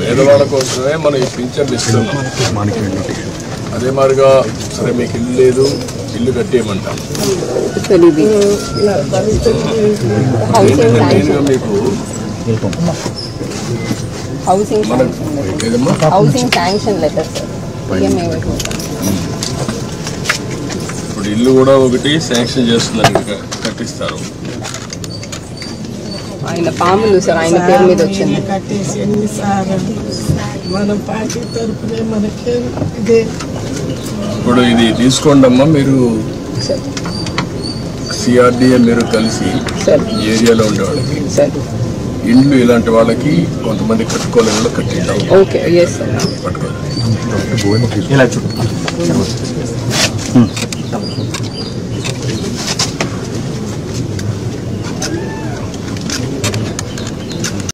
పేదవాళ్ళ కోసమే మనం ఈ పింఛన్ ఇస్తున్నాం. అదే మాదిరిగా సరే మీకు ఇల్లు లేదు, ఇల్లు కట్టేయమంటాం. మెయిన్గా మీకు ఇప్పుడు ఇల్లు కూడా ఒకటి శాంక్షన్ చేస్తున్నారు, కట్టిస్తారు. ఆయన పాములు సార్ ఆయన పేరు మీద వచ్చింది. ఇప్పుడు ఇది తీసుకోండి అమ్మా, మీరు సిఆర్డిఏ మీరు కలిసి ఏరియాలో ఉండే వాళ్ళకి ఇండ్లు ఇలాంటి వాళ్ళకి కొంతమంది కట్టుకోలేకుండా కట్టిద్దాం. Okay, yes sir. పట్టుకోండి.